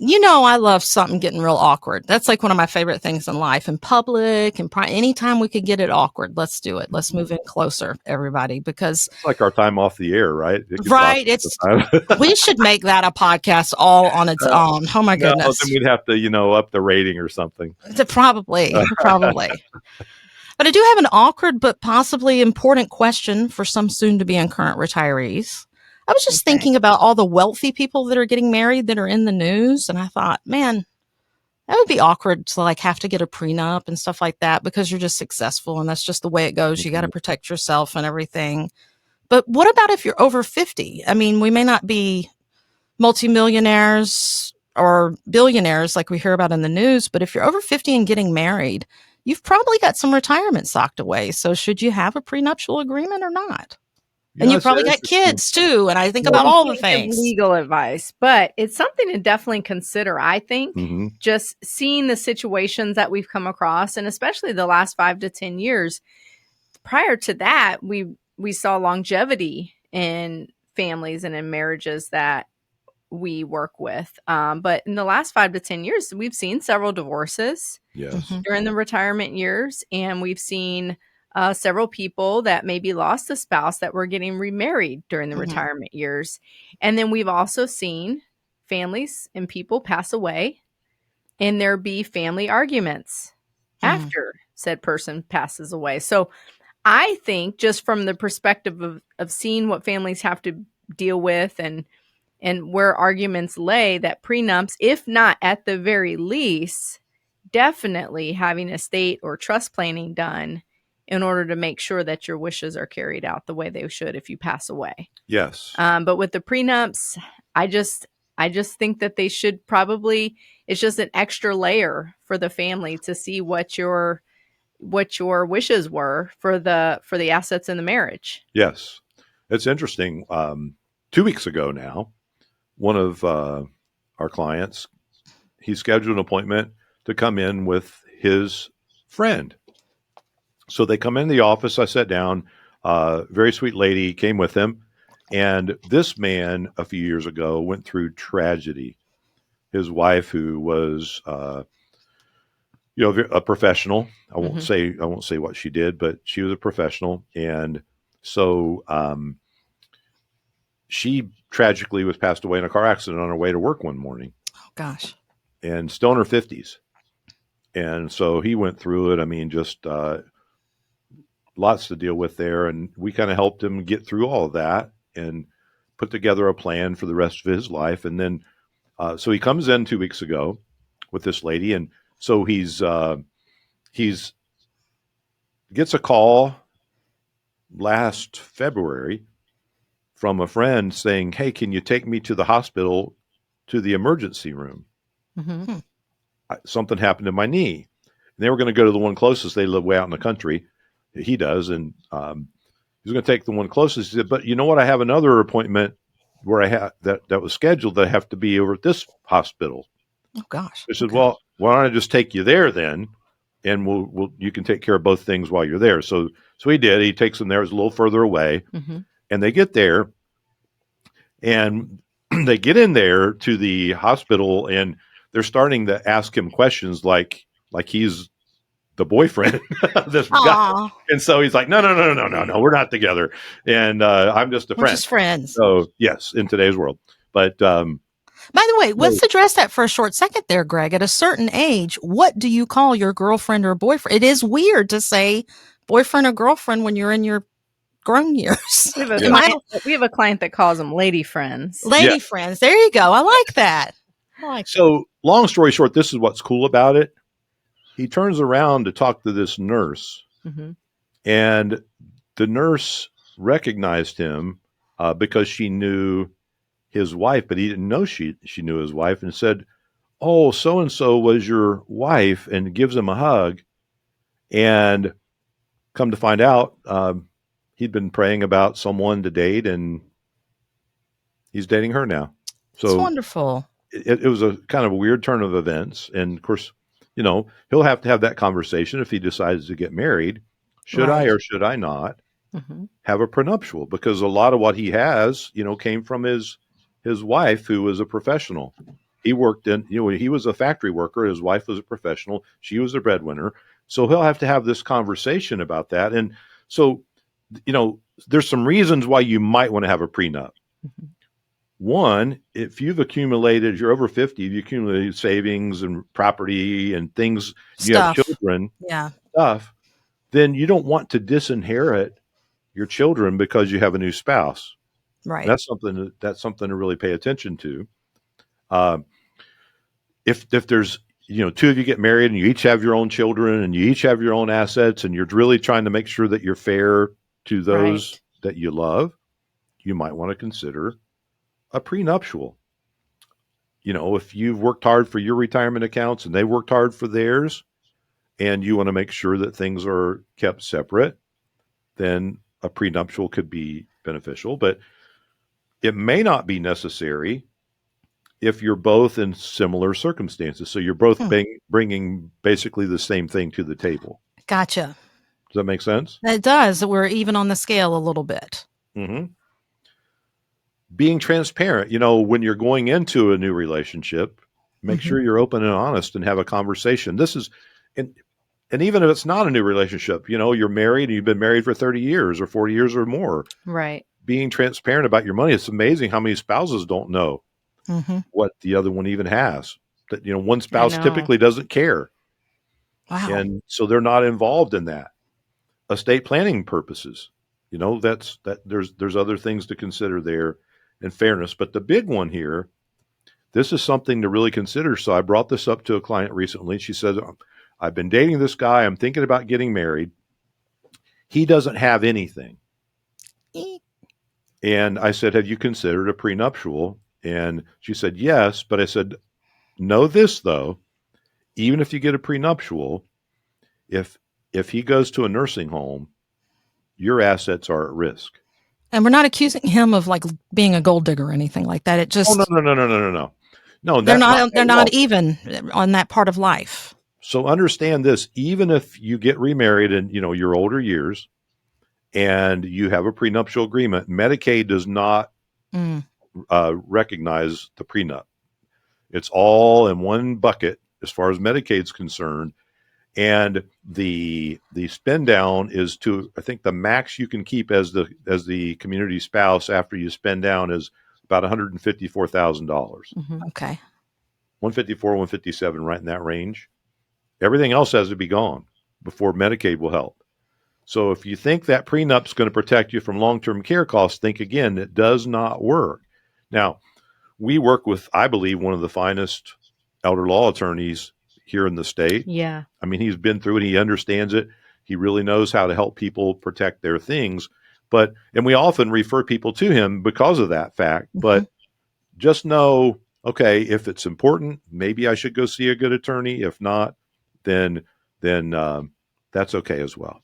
I love something getting real awkward. That's like one of my favorite things in life, in public and anytime we could get it awkward, let's do it. Let's move in closer, everybody, because It's like our time off the air, right? It gets right, awkward all the time. we should make that a podcast all on its own. Oh my No, goodness. then we'd have to, up the rating or something. Probably. But I do have an awkward but possibly important question for some soon to be and current retirees. I was just thinking about all the wealthy people that are getting married that are in the news. And I thought, man, that would be awkward to like have to get a prenup and stuff like that because you're just successful and that's just the way it goes. You got to protect yourself and everything. But what about if you're over 50? I mean, we may not be multimillionaires or billionaires like we hear about in the news, but if you're over 50 and getting married, you've probably got some retirement socked away. So should you have a prenuptial agreement or not? And you probably got kids too. And I think about all the things. Legal advice, but it's something to definitely consider. I think just seeing the situations that we've come across, and especially the last 5 to 10 years. Prior to that, we saw longevity in families and in marriages that we work with. But in the last 5 to 10 years, we've seen several divorces during the retirement years, and we've seen several people that maybe lost a spouse that were getting remarried during the retirement years. And then we've also seen families and people pass away and there be family arguments after said person passes away. So I think just from the perspective of seeing what families have to deal with and where arguments lay, that prenups, if not at the very least, definitely having estate or trust planning done in order to make sure that your wishes are carried out the way they should if you pass away. Yes. But with the prenups, I just think that they should probably, it's just an extra layer for the family to see what your wishes were for the assets in the marriage. Yes. It's interesting. 2 weeks ago now, one of our clients, he scheduled an appointment to come in with his friend. So they come in the office. I sat down. Very sweet lady came with him. And this man, a few years ago, went through tragedy. His wife, who was, a professional. I won't say what she did, but she was a professional. And so she tragically was passed away in a car accident on her way to work one morning. Oh, gosh. And still in her 50s. And so he went through it. I mean, just lots to deal with there. And we kind of helped him get through all of that and put together a plan for the rest of his life. And then, so he comes in 2 weeks ago with this lady. And so he's gets a call last February from a friend saying, "Hey, can you take me to the hospital, to the emergency room? Something happened to my knee." And they were going to go to the one closest. They live way out in the country. He does. And he's going to take the one closest. He said, "But you know what? I have another appointment where I have that was scheduled that I have to be over at this hospital." Oh, gosh. I said, "Well, why don't I just take you there then? And you can take care of both things while you're there." So he did. He takes them there. It's a little further away. And they get there and they get in there to the hospital and they're starting to ask him questions like he's the boyfriend of this guy. And so he's like, no, we're not together. And I'm just a friend. We're just friends. So yes, in today's world. But by the way, let's address that for a short second there, Greg. At a certain age, what do you call your girlfriend or boyfriend? It is weird to say boyfriend or girlfriend when you're in your grown years. We have a client that calls them lady friends. Lady friends. There you go. I like that. So long story short, this is what's cool about it. He turns around to talk to this nurse, and the nurse recognized him because she knew his wife, but he didn't know she knew his wife, and said, "Oh, so-and-so was your wife," and gives him a hug. And come to find out, he'd been praying about someone to date, and he's dating her now. So it's wonderful. It was a kind of a weird turn of events. And of course, he'll have to have that conversation if he decides to get married. Should I or should I not have a prenuptial? Because a lot of what he has, came from his wife, who was a professional. He worked in, he was a factory worker. His wife was a professional. She was a breadwinner. So he'll have to have this conversation about that. And so, there's some reasons why you might want to have a prenup. Mm-hmm. One, if you're over 50, you've accumulated savings and property and things, you have children, stuff, then you don't want to disinherit your children because you have a new spouse. Right. That's something to really pay attention to. If there's, two of you get married and you each have your own children and you each have your own assets and you're really trying to make sure that you're fair to those that you love, you might want to consider a prenuptial. If you've worked hard for your retirement accounts and they worked hard for theirs and you want to make sure that things are kept separate, then a prenuptial could be beneficial. But it may not be necessary if you're both in similar circumstances. So you're both bringing basically the same thing to the table. Gotcha. Does that make sense? It does. We're even on the scale a little bit. Mm-hmm. Being transparent, when you're going into a new relationship, make sure you're open and honest and have a conversation. This is, and even if it's not a new relationship, you're married and you've been married for 30 years or 40 years or more. Right. Being transparent about your money. It's amazing how many spouses don't know what the other one even has. That, one spouse typically doesn't care. Wow. And so they're not involved in that. Estate planning purposes, there's other things to consider there in fairness. But the big one here, this is something to really consider. So I brought this up to a client recently. She said, I've been dating this guy. I'm thinking about getting married. He doesn't have anything. And I said, have you considered a prenuptial? And she said, yes. But I said, know this, though. Even if you get a prenuptial, if he goes to a nursing home, your assets are at risk. And we're not accusing him of being a gold digger or anything like that. It just no. No, they're not even on that part of life. So understand this: even if you get remarried in your older years, and you have a prenuptial agreement, Medicaid does not recognize the prenup. It's all in one bucket as far as Medicaid's concerned. And the spend down is to, I think the max you can keep as the community spouse after you spend down is about $154,000. Okay. 154, 157, right in that range. Everything else has to be gone before Medicaid will help. So if you think that prenup's going to protect you from long-term care costs, think again, it does not work. Now, we work with, I believe, one of the finest elder law attorneys here in the state. Yeah. I mean, he's been through it. He understands it. He really knows how to help people protect their things. And we often refer people to him because of that fact. But just know, okay, if it's important, maybe I should go see a good attorney. If not, then that's okay as well.